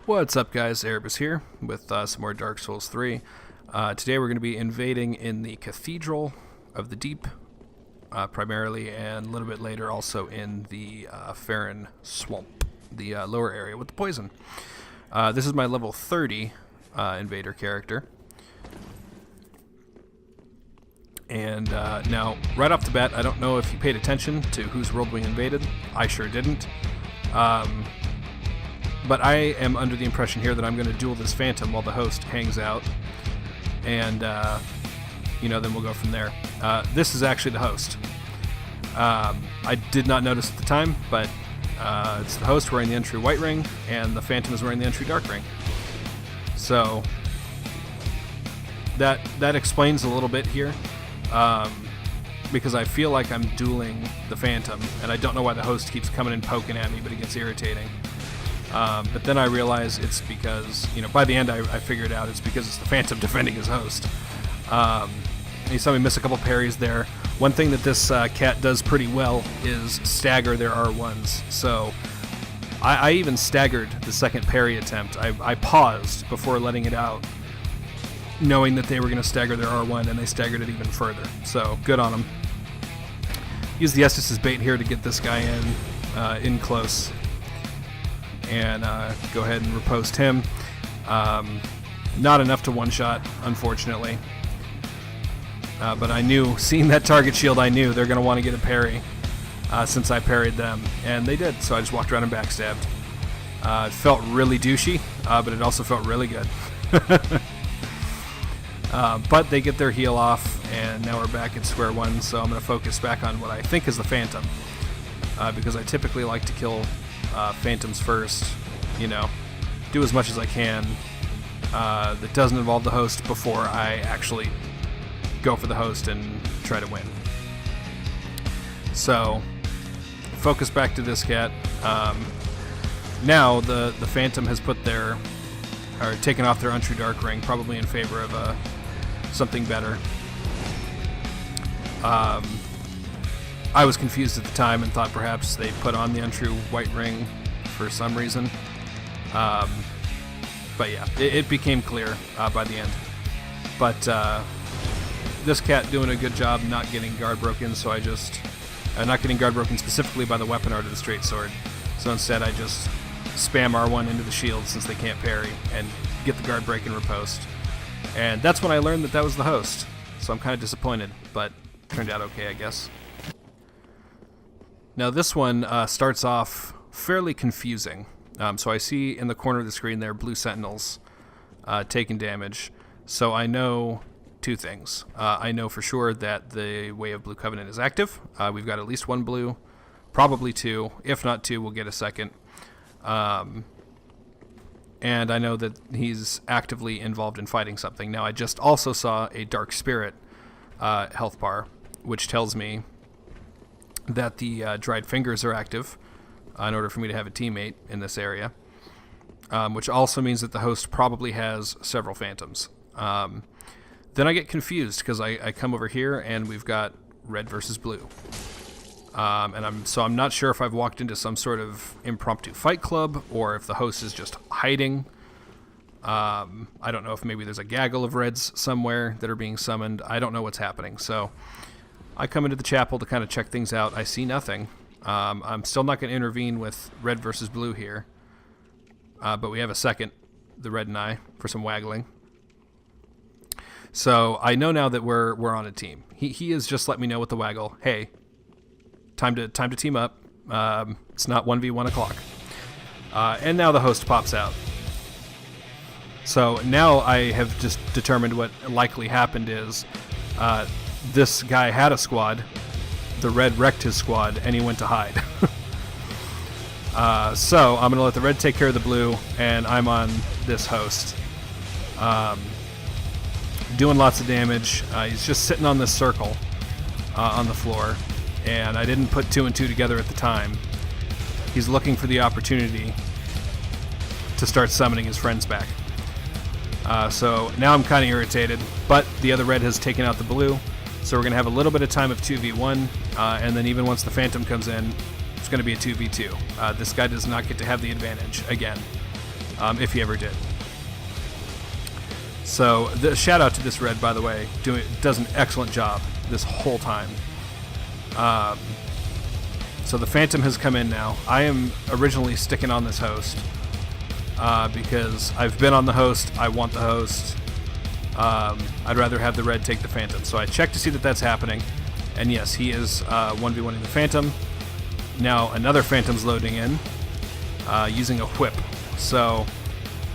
What's up, guys? Erebus here with some more Dark Souls 3. Today we're going to be invading in the Cathedral of the Deep, primarily, and a little bit later also in the Farron Swamp, the lower area with the poison. This is my level 30 invader character. And now, right off the bat, I don't know if you paid attention to whose world we invaded. I sure didn't. But I am under the impression here that I'm going to duel this Phantom while the host hangs out. And, then we'll go from there. This is actually the host. I did not notice at the time, but it's the host wearing the entry white ring, and the Phantom is wearing the entry dark ring. So, that explains a little bit here. Because I feel like I'm dueling the Phantom, and I don't know why the host keeps coming and poking at me, but it gets irritating. But then I realize it's because, by the end I figured out it's because it's the Phantom defending his host. You saw me miss a couple parries there. One thing that this cat does pretty well is stagger their R1s. So I even staggered the second parry attempt. I paused before letting it out, knowing that they were going to stagger their R1, and they staggered it even further. So good on them. Use the Estus as bait here to get this guy in close. And go ahead and riposte him. Not enough to one-shot, unfortunately. But I knew, seeing that target shield, I knew they're going to want to get a parry since I parried them. And they did, so I just walked around and backstabbed. It felt really douchey, but it also felt really good. But they get their heal off, and now we're back at square one, so I'm going to focus back on what I think is the Phantom. Because I typically like to kill Phantoms first, do as much as I can that doesn't involve the host before I actually go for the host and try to win. So, focus back to this cat. Now the Phantom has taken off their untrue dark ring, probably in favor of something better. I was confused at the time and thought perhaps they put on the untrue white ring for some reason. But yeah, it became clear by the end. But this cat doing a good job not getting guard broken, so I just... not getting guard broken specifically by the weapon art of the straight sword. So instead I just spam R1 into the shield since they can't parry and get the guard break and riposte. And that's when I learned that was the host. So I'm kind of disappointed, but turned out okay, I guess. Now this one starts off fairly confusing. So I see in the corner of the screen there blue sentinels taking damage. So I know two things. I know for sure that the Way of Blue Covenant is active. We've got at least one blue, probably two. If not two, we'll get a second. And I know that he's actively involved in fighting something. Now I just also saw a Dark Spirit health bar, which tells me that the dried fingers are active in order for me to have a teammate in this area, which also means that the host probably has several Phantoms. Then I get confused because I come over here and we've got red versus blue. And I'm not sure if I've walked into some sort of impromptu fight club or if the host is just hiding. I don't know if maybe there's a gaggle of reds somewhere that are being summoned. I don't know what's happening. So I come into the chapel to kind of check things out. I see nothing. I'm still not going to intervene with red versus blue here. But we have a second, the red and I, for some waggling. So I know now that we're on a team. He has just let me know with the waggle, hey, time to team up. It's not 1v1 o'clock. And now the host pops out. So now I have just determined what likely happened is this guy had a squad, the red wrecked his squad, and he went to hide. So I'm going to let the red take care of the blue, and I'm on this host. Doing lots of damage. He's just sitting on this circle on the floor, and I didn't put two and two together at the time. He's looking for the opportunity to start summoning his friends back. So now I'm kind of irritated, but the other red has taken out the blue, so we're going to have a little bit of time of 2v1, and then even once the Phantom comes in, it's going to be a 2v2. This guy does not get to have the advantage again. if he ever did. So the shout out to this red, by the way, does an excellent job this whole time. So the Phantom has come in now. I am originally sticking on this host because I've been on the host. I want the host. I'd rather have the red take the Phantom. So I checked to see that that's happening. And yes, he is 1v1ing the Phantom. Now another Phantom's loading in using a whip. So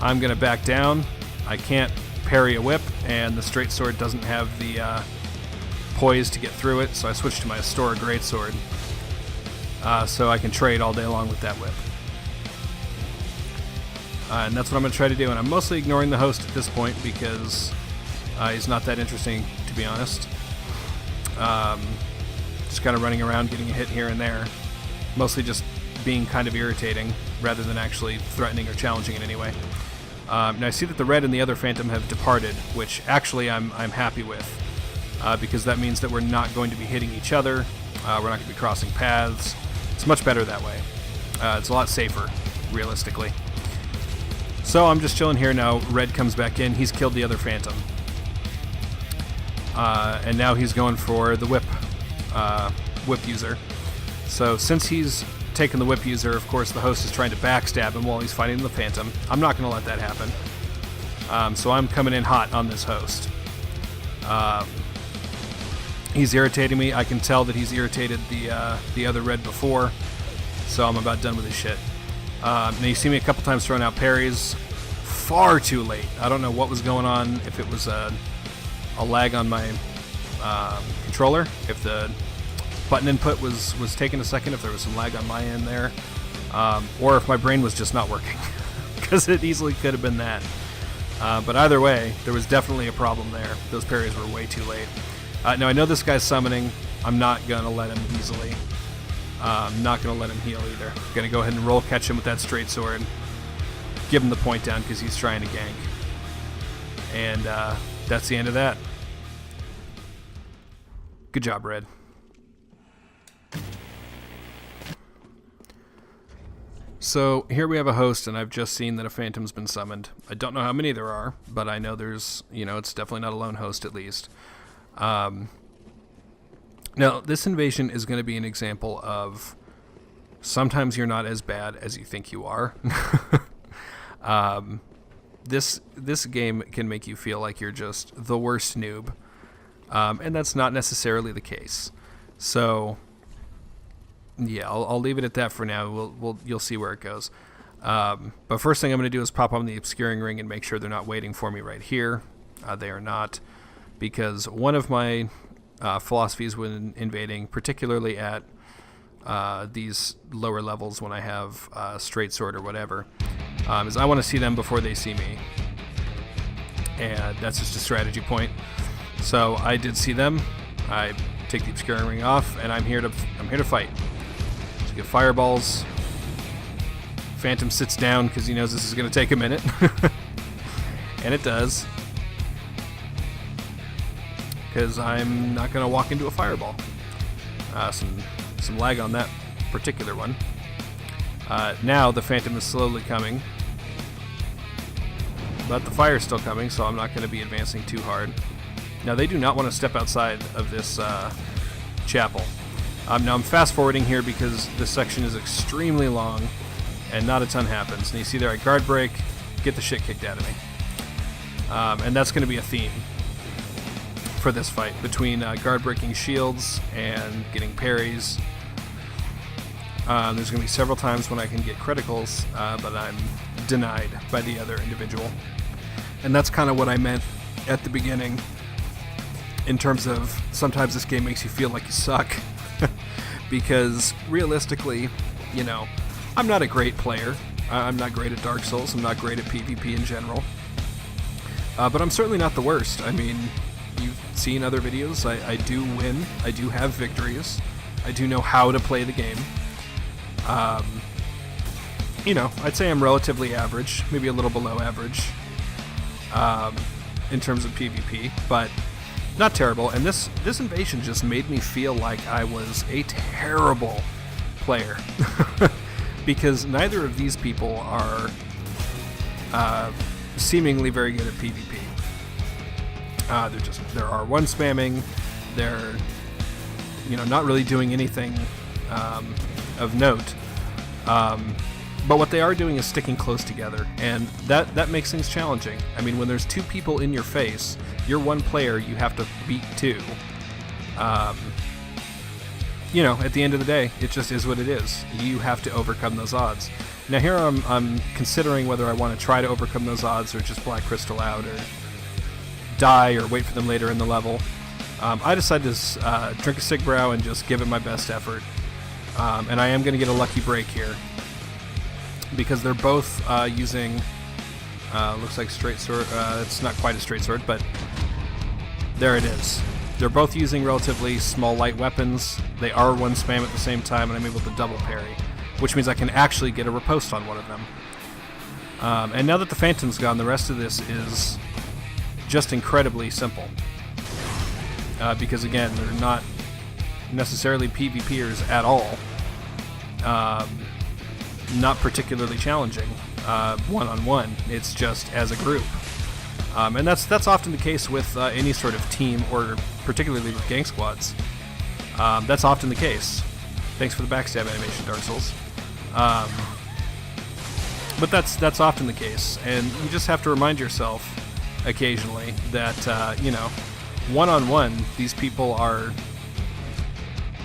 I'm going to back down. I can't parry a whip, and the straight sword doesn't have the poise to get through it, so I switched to my Astora greatsword so I can trade all day long with that whip. And that's what I'm going to try to do, and I'm mostly ignoring the host at this point because he's not that interesting, to be honest. Just kind of running around, getting a hit here and there. Mostly just being kind of irritating rather than actually threatening or challenging in any way. Now I see that the red and the other Phantom have departed, which actually I'm happy with, because that means that we're not going to be hitting each other. We're not going to be crossing paths. It's much better that way. It's a lot safer, realistically. So I'm just chilling here now. Red comes back in. He's killed the other Phantom. And now he's going for the whip user. So since he's taken the whip user, of course the host is trying to backstab him while he's fighting the Phantom. I'm not going to let that happen. So I'm coming in hot on this host. He's irritating me. I can tell that he's irritated the other red before, so I'm about done with his shit. Now you see me a couple times throwing out parries. Far too late. I don't know what was going on, if it was a lag on my controller, if the button input was taking a second, if there was some lag on my end there, or if my brain was just not working, because it easily could have been that. But either way, there was definitely a problem there. Those parries were way too late. Now I know this guy's summoning. I'm not going to let him easily. I'm not going to let him heal either. I'm going to go ahead and roll catch him with that straight sword. Give him the point down because he's trying to gank. And that's the end of that. Good job, Red. So here we have a host, and I've just seen that a Phantom's been summoned. I don't know how many there are, but I know there's, it's definitely not a lone host at least. Now, this invasion is going to be an example of sometimes you're not as bad as you think you are. This game can make you feel like you're just the worst noob, and that's not necessarily the case. So, yeah, I'll leave it at that for now. You'll see where it goes. But first thing I'm going to do is pop on the obscuring ring and make sure they're not waiting for me right here. They are not, because one of my philosophies when invading, particularly at these lower levels when I have straight sword or whatever, is I want to see them before they see me, and that's just a strategy point. So I did see them. I take the obscuring ring off, and I'm here to fight. So get fireballs. Phantom sits down because he knows this is going to take a minute, and it does. Because I'm not going to walk into a fireball. Some lag on that particular one. Now the Phantom is slowly coming, but the fire's still coming, so I'm not going to be advancing too hard. Now they do not want to step outside of this chapel. Now I'm fast forwarding here because this section is extremely long and not a ton happens. And you see there, I guard break, get the shit kicked out of me. And that's going to be a theme for this fight, between guard breaking shields and getting parries. There's going to be several times when I can get criticals, but I'm denied by the other individual. And that's kind of what I meant at the beginning, in terms of sometimes this game makes you feel like you suck. Because realistically, I'm not a great player. I'm not great at Dark Souls. I'm not great at PvP in general. But I'm certainly not the worst. I mean, you've seen other videos. I do win. I do have victories. I do know how to play the game. I'd say I'm relatively average, maybe a little below average, in terms of PvP, but not terrible. And this invasion just made me feel like I was a terrible player. Because neither of these people are seemingly very good at PvP. They're R1 spamming. They're, not really doing anything of note. But what they are doing is sticking close together, and that makes things challenging. I mean, when there's two people in your face, you're one player, you have to beat two. At the end of the day, it just is what it is. You have to overcome those odds. Now here I'm considering whether I want to try to overcome those odds or just Black Crystal out or die or wait for them later in the level. I decided to drink a Sig Brow and just give it my best effort. And I am going to get a lucky break here, because they're both using, looks like straight sword. It's not quite a straight sword, but there it is. They're both using relatively small light weapons. They are one spam at the same time, and I'm able to double parry, which means I can actually get a riposte on one of them. And now that the Phantom's gone, the rest of this is just incredibly simple. Because again, they're not necessarily PvPers at all. Not particularly challenging one-on-one. It's just as a group. And that's often the case with any sort of team, or particularly with gang squads. That's often the case. Thanks for the backstab animation, Dark Souls. But that's often the case, and you just have to remind yourself occasionally that one-on-one, these people are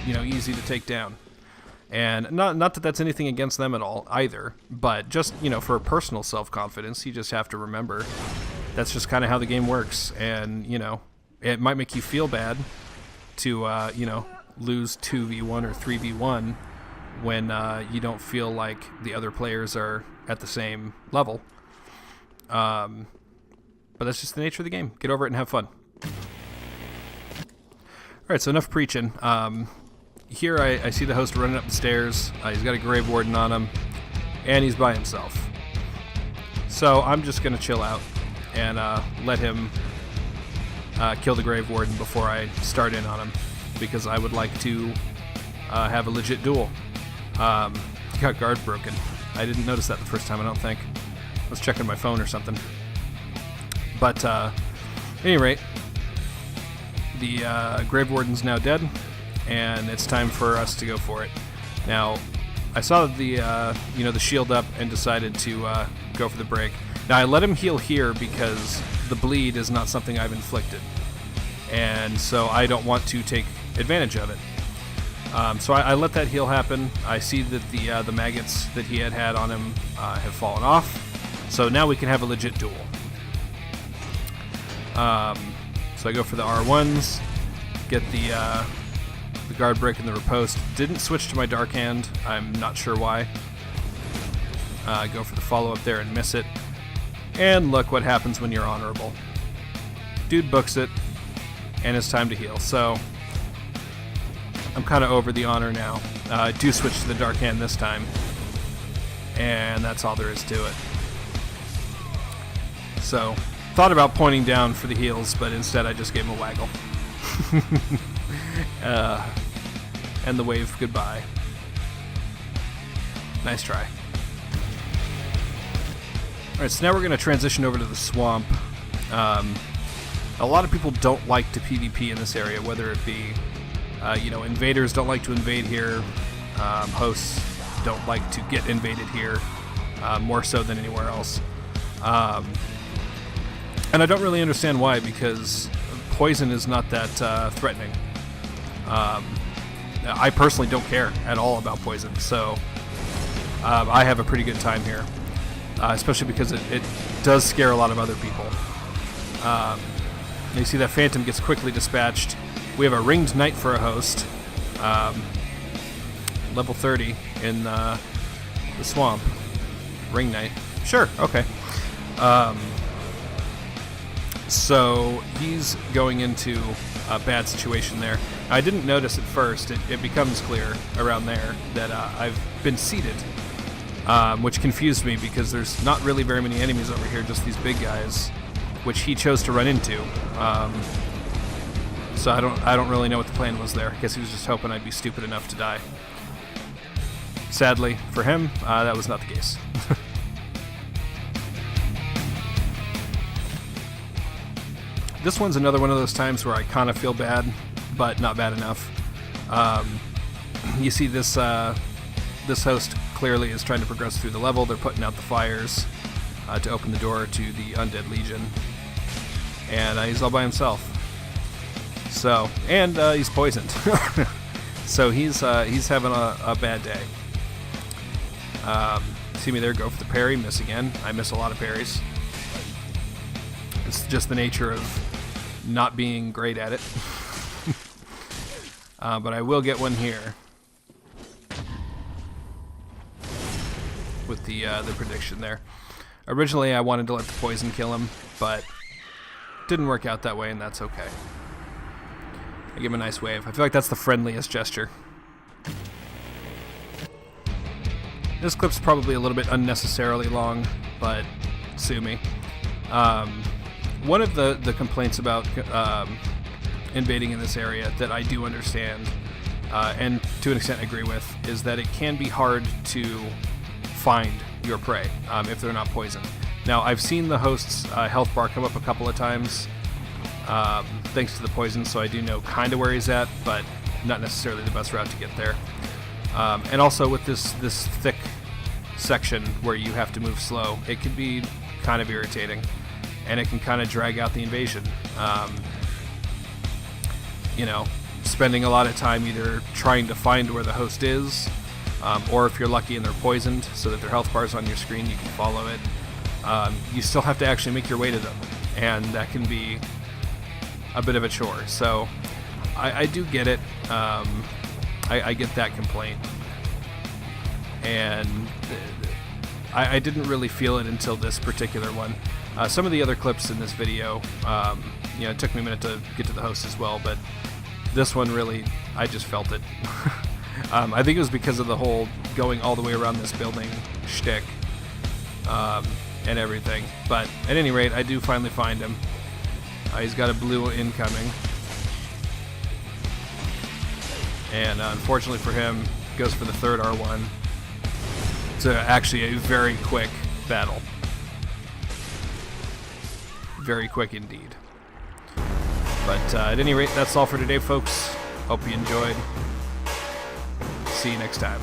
easy to take down. And not that that's anything against them at all either, but just for personal self-confidence, you just have to remember that's just kind of how the game works. And it might make you feel bad to lose 2v1 or 3v1 when you don't feel like the other players are at the same level. But that's just the nature of the game. Get over it and have fun. Alright, so enough preaching. Here I see the host running up the stairs. He's got a Grave Warden on him, and he's by himself. So I'm just going to chill out and let him kill the Grave Warden before I start in on him, because I would like to have a legit duel. He got guard broken. I didn't notice that the first time, I don't think. I was checking my phone or something. But at any rate, the Grave Warden's now dead, and it's time for us to go for it. Now, I saw the the shield up and decided to go for the break. Now, I let him heal here because the bleed is not something I've inflicted, and so I don't want to take advantage of it. So I let that heal happen. I see that the maggots that he had on him have fallen off, so now we can have a legit duel. So I go for the R1s, get the guard break and the riposte. Didn't switch to my Dark Hand. I'm not sure why. Go for the follow-up there and miss it. And look what happens when you're honorable. Dude books it, and it's time to heal. So I'm kind of over the honor now. I do switch to the Dark Hand this time, and that's all there is to it. So thought about pointing down for the heals, but instead I just gave him a waggle. And the wave goodbye. Nice try. Alright, so now we're going to transition over to the swamp. A lot of people don't like to PvP in this area, whether it be, invaders don't like to invade here, hosts don't like to get invaded here, more so than anywhere else. And I don't really understand why, because poison is not that threatening. I personally don't care at all about poison, so I have a pretty good time here, especially because it does scare a lot of other people. You see that Phantom gets quickly dispatched. We have a Ringed Knight for a host, level 30 in the swamp. Ring Knight, sure, okay. So he's going into a bad situation there. I didn't notice at first. It becomes clear around there that I've been seated, which confused me because there's not really very many enemies over here, just these big guys, which he chose to run into. So I don't really know what the plan was there. I guess he was just hoping I'd be stupid enough to die. Sadly for him, that was not the case. this one's another one of those times where I kind of feel bad, but not bad enough. You see this host clearly is trying to progress through the level. They're putting out the fires to open the door to the Undead Legion. And he's all by himself. So, and he's poisoned. So he's having a bad day. See me there, go for the parry, miss again. I miss a lot of parries. It's just the nature of not being great at it. But I will get one here with the prediction there. Originally, I wanted to let the poison kill him, but didn't work out that way, and that's okay. I give him a nice wave. I feel like that's the friendliest gesture. This clip's probably a little bit unnecessarily long, but sue me. One of the complaints about invading in this area that I do understand, and to an extent agree with, is that it can be hard to find your prey if they're not poisoned. Now, I've seen the host's health bar come up a couple of times thanks to the poison, so I do know kind of where he's at, but not necessarily the best route to get there. And also with this thick section where you have to move slow, it can be kind of irritating, and it can kind of drag out the invasion. You know, spending a lot of time either trying to find where the host is, or if you're lucky and they're poisoned so that their health bar's on your screen, you can follow it. You still have to actually make your way to them, and that can be a bit of a chore. So I do get it. I get that complaint, and I didn't really feel it until this particular one. Some of the other clips in this video, you know, it took me a minute to get to the host as well, but this one really, I just felt it. I think it was because of the whole going all the way around this building shtick and everything. But at any rate, I do finally find him. He's got a blue incoming. And unfortunately for him, goes for the third R1. It's actually a very quick battle. Very quick indeed. But at any rate, that's all for today, folks. Hope you enjoyed. See you next time.